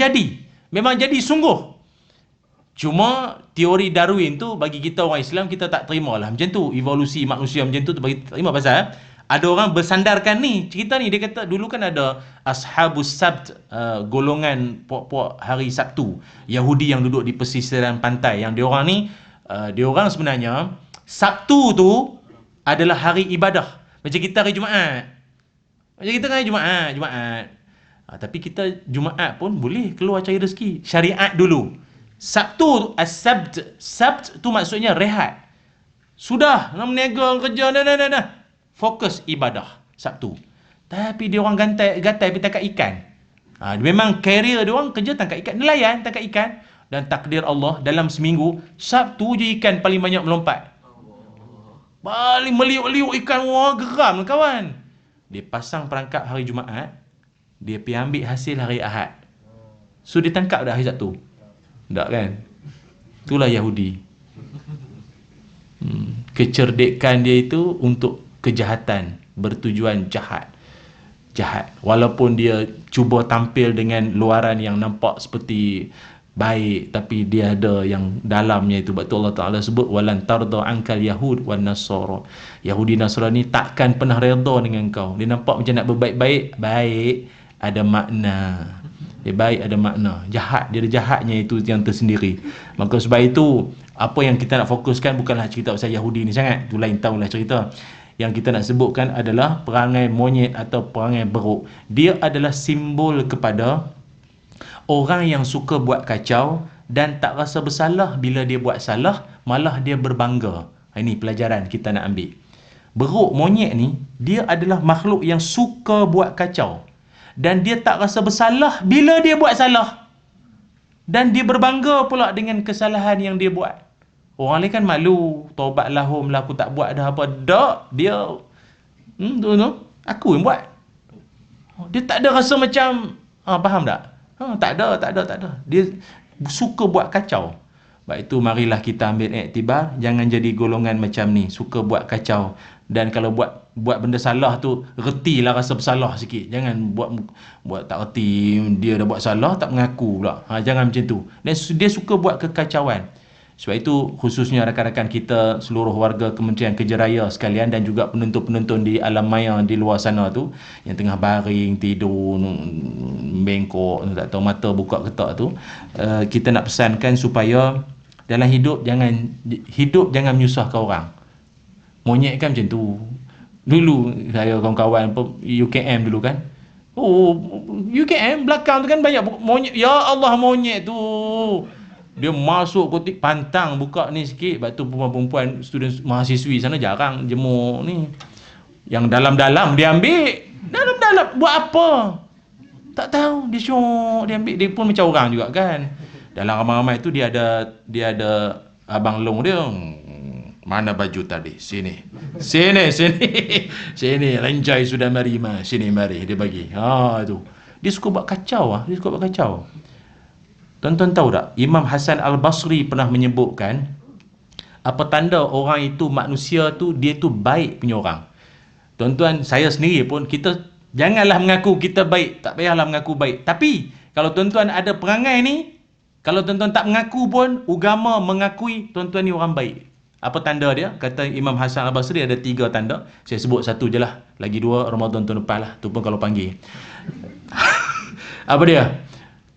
Speaker 1: jadi sungguh. Cuma teori Darwin tu bagi kita orang Islam, kita tak terima lah macam tu. Evolusi manusia macam tu bagi terima, pasal ada orang bersandarkan ni cerita ni. Dia kata dulu kan ada Ashabus Sabt, golongan puak-puak hari Sabtu Yahudi yang duduk di pesisiran pantai, yang diorang ni Dia orang sebenarnya Sabtu tu adalah hari ibadah. Macam kita hari Jumaat. Macam kita hari Jumaat. Tapi kita Jumaat pun boleh keluar cari rezeki. Syariat dulu. Sabtu, as-sabt. Sabt tu maksudnya rehat. Sudah, nak meniaga kerja dah. Fokus ibadah Sabtu. Tapi dia orang gatai pergi tangkap ikan. Memang career dia orang kerja tangkap ikan, nelayan tangkap ikan. Dan takdir Allah dalam seminggu Sabtu je ikan paling banyak melompat. Paling meliuk-liuk ikan. Wah, geram kawan. Dia pasang perangkap hari Jumaat, dia pergi ambil hasil hari Ahad. So dia tangkap dah hari Sabtu. Tak kan? Itulah Yahudi. Kecerdikan dia itu untuk kejahatan, bertujuan jahat. Walaupun dia cuba tampil dengan luaran yang nampak seperti baik, tapi dia ada yang dalamnya itu. Sebab tu Allah Ta'ala sebut walan tarda ankal yahud wan nasara. Yahudi Nasrani takkan pernah redha dengan kau. Dia nampak macam nak berbaik-baik, baik ada makna. Dia baik ada makna. Jahat, dia ada jahatnya itu yang tersendiri. Maka sebab itu apa yang kita nak fokuskan bukanlah cerita pasal Yahudi ni sangat. Tu lain tahulah cerita. Yang kita nak sebutkan adalah perangai monyet atau perangai beruk. Dia adalah simbol kepada orang yang suka buat kacau dan tak rasa bersalah bila dia buat salah, malah dia berbangga. Ini pelajaran kita nak ambil. Beruk monyet ni, dia adalah makhluk yang suka buat kacau. Dan dia tak rasa bersalah bila dia buat salah. Dan dia berbangga pula dengan kesalahan yang dia buat. Orang lain kan malu, taubat lahum lah, aku tak buat dah apa. Tak, dia aku yang buat. Dia tak ada rasa macam faham tak? Tak ada. Dia suka buat kacau. Sebab itu marilah kita ambil iktibar, jangan jadi golongan macam ni, suka buat kacau. Dan kalau buat benda salah tu, retilah rasa bersalah sikit. Jangan buat tak reti, dia dah buat salah tak mengaku pula. Jangan macam tu. Dan dia suka buat kekacauan. Sebab itu khususnya rakan-rakan kita, seluruh warga Kementerian Kerja Raya sekalian dan juga penonton-penonton di alam maya di luar sana tu yang tengah baring, tidur, bengkok, tak tahu mata buka ketak tu, kita nak pesankan supaya dalam hidup jangan menyusahkan orang. Monyet kan macam tu. Dulu saya kawan-kawan UKM dulu kan. UKM belakang tu kan banyak monyet. Ya Allah, monyet tu. Dia masuk kotik pantang buka ni sikit. Sebab tu perempuan student mahasiswi sana jarang jemur ni. Yang dalam-dalam dia ambil. Dalam-dalam buat apa? Tak tahu. Dia syok, dia ambil. Dia pun macam orang juga kan. Dalam ramai-ramai tu dia ada abang long dia. Mana baju tadi? Sini. Sini. Renjai sudah mari. Sini mari. Dia bagi. Tu. Dia suka buat kacau. Tuan-tuan tahu tak? Imam Hasan Al-Basri pernah menyebutkan apa tanda orang itu manusia tu, dia tu baik punya orang. Tuan-tuan, saya sendiri pun, kita janganlah mengaku kita baik. Tak payahlah mengaku baik. Tapi, kalau tuan-tuan ada perangai ni, kalau tuan-tuan tak mengaku pun, agama mengakui tuan-tuan ni orang baik. Apa tanda dia? Kata Imam Hasan Al-Basri ada 3 tanda. Saya sebut satu je lah. Lagi 2 Ramadan tahun depan lah. Tu pun kalau panggil. Apa dia?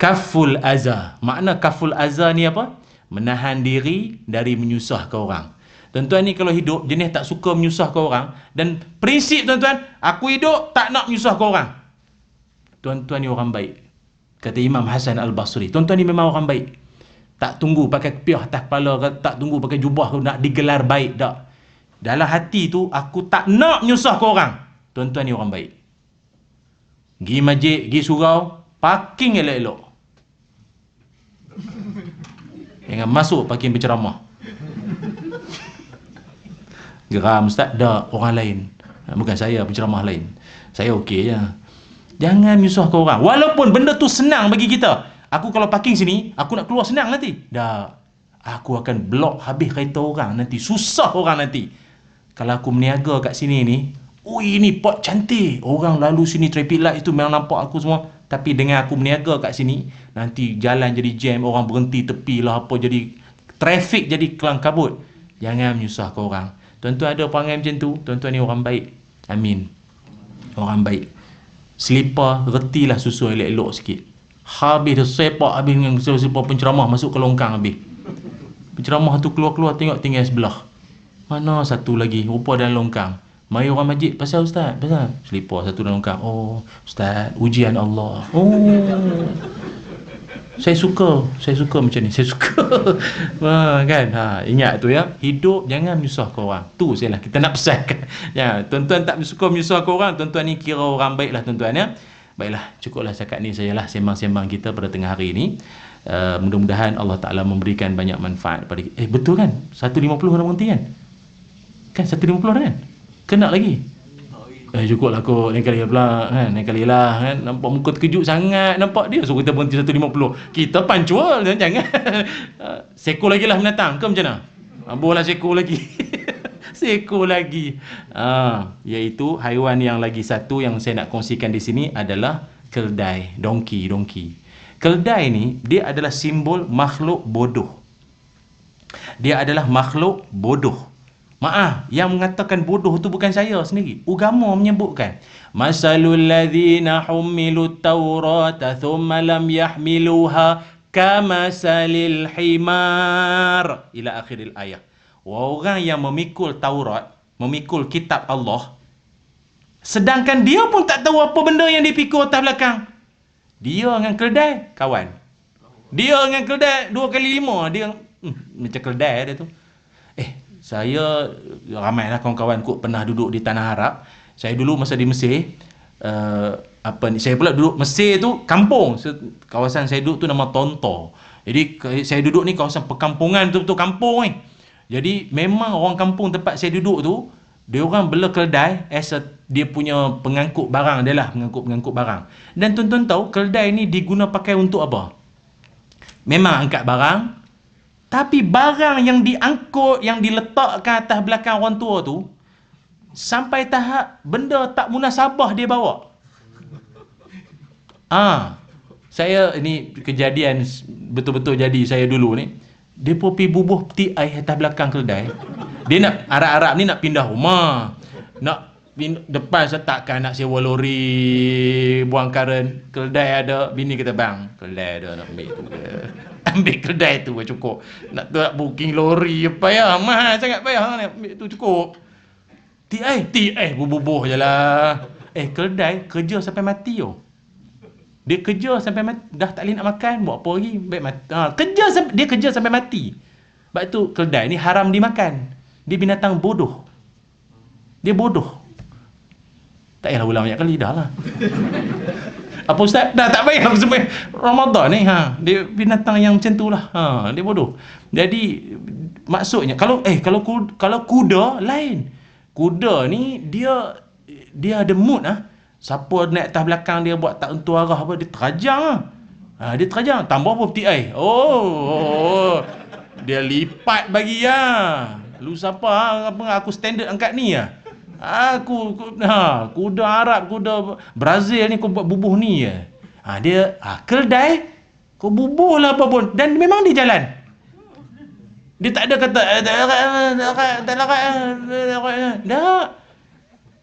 Speaker 1: Kaful azza. Makna kaful azza ni apa? Menahan diri dari menyusahkan orang. Tuan-tuan ni kalau hidup jenis tak suka menyusahkan orang, dan prinsip tuan-tuan, aku hidup tak nak menyusahkan orang. Tuan-tuan ni orang baik. Kata Imam Hasan Al-Basri. Tuan-tuan ni memang orang baik. Tak tunggu pakai kepiah atas kepala, tak tunggu pakai jubah nak digelar baik, tak. Dalam hati tu aku tak nak menyusahkan orang. Tuan-tuan ni orang baik. Gi masjid, gi surau, parking elok-elok. Jangan masuk parking berceramah. Geram ustaz, dah orang lain. Bukan saya, penceramah lain. Saya okey je. Jangan menyusahkan orang. Walaupun benda tu senang bagi kita. Aku kalau parking sini, aku nak keluar senang nanti. Dah. Aku akan blok habis kereta orang nanti. Susah orang nanti. Kalau aku meniaga kat sini ni, ini pot cantik. Orang lalu sini traffic light itu memang nampak aku semua. Tapi dengan aku meniaga kat sini, nanti jalan jadi jam, orang berhenti tepi lah apa, jadi trafik jadi kelang kabut. Jangan menyusahkan orang. Tuan-tuan ada perangai macam tu, tuan-tuan ni orang baik. Amin. Orang baik. Selipar, retilah susu elok-elok sikit. Habis dia sepak habis dengan selipar penceramah masuk ke longkang habis. Penceramah tu keluar-keluar tengok tinggal sebelah. Mana satu lagi? Rupa dalam longkang. Mari orang masjid. Pasal ustaz? Pasal? Selipar satu dalam longkang. Oh, ustaz, ujian Allah. Oh, saya suka macam ni. Saya suka. Kan? Ingat tu ya. Hidup jangan menyusahkan orang. Tu saya lah kita nak pesankan. Ya, tuan-tuan tak suka menyusahkan orang. Tuan-tuan ni kira orang baik lah tuan-tuan ya. Baiklah, cukuplah cakap ni sajalah sembang-sembang kita pada tengah hari ni. Mudah-mudahan Allah Ta'ala memberikan banyak manfaat pada kita. Betul kan? 150 dah berhenti kan? Kan 150 dah kan? Kena lagi? Cukuplah kot, lain kali pula kan? Lain kali lah kan? Nampak muka terkejut sangat. Nampak dia suruh kita berhenti 150. Kita pancual, jangan. Seko lagi lah binatang ke macam mana? Boleh seko lagi. Seko lagi. Iaitu haiwan yang lagi satu yang saya nak kongsikan di sini adalah keldai, donkey. Keldai ni dia adalah simbol makhluk bodoh. Dia adalah makhluk bodoh. Maaf, yang mengatakan bodoh tu bukan saya sendiri. Agama menyebutkan, masalul ladzina humilut taurata thumma lam yahmiluha kamasalil himar ila akhiril ayat. Orang yang memikul Taurat, memikul kitab Allah, sedangkan dia pun tak tahu apa benda yang dipikul atas belakang. Dia dengan keldai kawan. Dia dengan keldai 2 kali 5. Dia macam keldai dia tu. Saya ramailah kawan-kawan kot pernah duduk di tanah Arab. Saya dulu masa di Mesir, saya pula duduk Mesir tu kampung. Kawasan saya duduk tu nama Tonto. Jadi saya duduk ni kawasan perkampungan, betul-betul kampung ni. Jadi memang orang kampung tempat saya duduk tu, dia orang bela keldai as dia punya pengangkut barang dia lah, pengangkut barang. Dan tuan-tuan tahu keldai ni diguna pakai untuk apa? Memang angkat barang. Tapi barang yang diangkut, yang diletakkan atas belakang orang tua tu, sampai tahap benda tak munasabah dia bawa. Saya ini kejadian betul-betul jadi saya dulu ni. Dia pun pergi bubuh peti air atas belakang keldai. Dia nak, Arab-Arab ni nak pindah rumah. Depan saya takkan nak sewa lori buang karen. Keldai ada, bini kata bang, keldai ada nak ambil tu ke. Ambil keldai tu cukup. Nak booking lori payah, mahal sangat payah nak ambil tu cukup. Ti bubuh je lah. Keldai kerja sampai mati yo. Dia kerja sampai mati, dah tak boleh nak makan, buat apa lagi? Baik mati. Dia kerja sampai mati. Sebab tu keldai ni haram dimakan. Dia binatang bodoh. Dia bodoh. Tak payahlah ulang banyak kali dah lah. Apa ustaz? Dah tak payah sampai Ramadan ni. Dia binatang yang macam tu lah. Dia bodoh. Jadi maksudnya kalau kuda lain. Kuda ni dia ada mood Siapa naik atas belakang dia buat tak tentu arah apa, dia terajang dia terajang. Tambah apa peti air. Dia lipat bagi Lu siapa aku standard angkat ni Aku kuda Arab, kuda Brazil ni kau buat bubuh ni dia keldai kau bubuh lah apa pun, dan memang dia jalan. Dia tak ada kata tak dah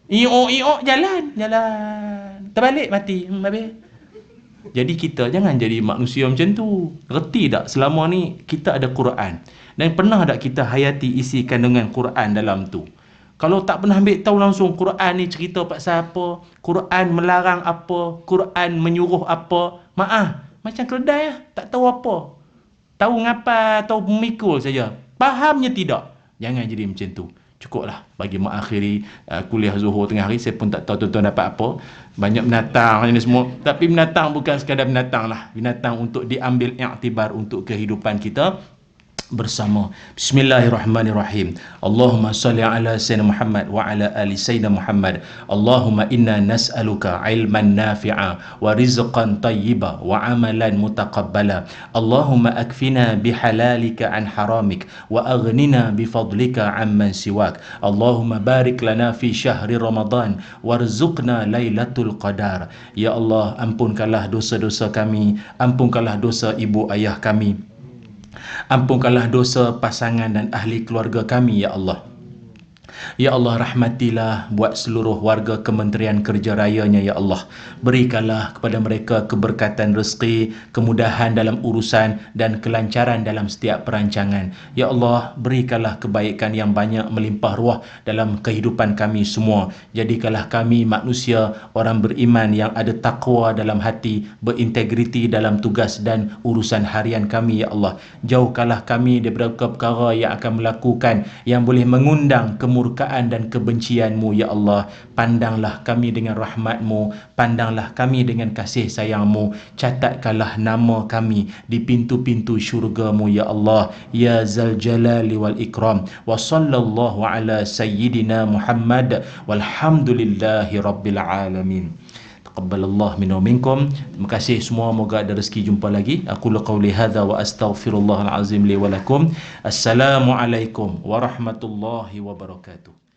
Speaker 1: iok jalan terbalik mati habis. Jadi kita jangan jadi manusia macam tu. Reti tak selama ni kita ada Quran, dan pernah tak kita hayati isi kandungan Quran dalam tu? Kalau tak pernah ambil tahu langsung Quran ni cerita pasal apa, Quran melarang apa, Quran menyuruh apa, macam keldai tak tahu apa. Tahu ngapa, tahu memikul saja. Fahamnya tidak. Jangan jadi macam tu. Cukuplah bagi mengakhiri kuliah Zuhur tengah hari. Saya pun tak tahu tuan-tuan dapat apa. Banyak binatang ini semua. Tapi binatang bukan sekadar binatang lah. Binatang untuk diambil iktibar untuk kehidupan kita bersama. Bismillahirrahmanirrahim. Allahumma salli ala Sayyidina Muhammad wa ala ali Sayyidina Muhammad. Allahumma inna nas'aluka ilman nafi'a wa rizqan tayyiba wa amalan mutaqabbala. Allahumma akfina bihalalika an haramik wa aghnina bifadlika amman siwak. Allahumma barik lana fi syahri Ramadan warzuqna lailatul qadar. Ya Allah, ampunkanlah dosa-dosa kami, ampunkanlah dosa ibu ayah kami, ampunkanlah dosa pasangan dan ahli keluarga kami, ya Allah. Ya Allah, rahmatilah buat seluruh warga Kementerian Kerja Rayanya, Ya Allah. Berikanlah kepada mereka keberkatan rezeki, kemudahan dalam urusan dan kelancaran dalam setiap perancangan. Ya Allah, berikanlah kebaikan yang banyak melimpah ruah dalam kehidupan kami semua. Jadikanlah kami manusia, orang beriman yang ada takwa dalam hati, berintegriti dalam tugas dan urusan harian kami, Ya Allah. Jauhkanlah kami daripada perkara yang akan melakukan yang boleh mengundang kemurkaan dan kebencian-Mu, Ya Allah. Pandanglah kami dengan rahmat-Mu, pandanglah kami dengan kasih sayang-Mu, catatkanlah nama kami di pintu-pintu syurga-Mu, Ya Allah. Ya Zal Jalali wal Ikram. Wa sallallahu ala sayyidina Muhammad walhamdulillahi rabbil alamin. Taqabbalallahu minna wa minkum. Terima kasih semua, moga ada rezeki jumpa lagi. Aku qauli hadza wa astaghfirullahal azim li wa lakum. Assalamualaikum warahmatullahi wabarakatuh.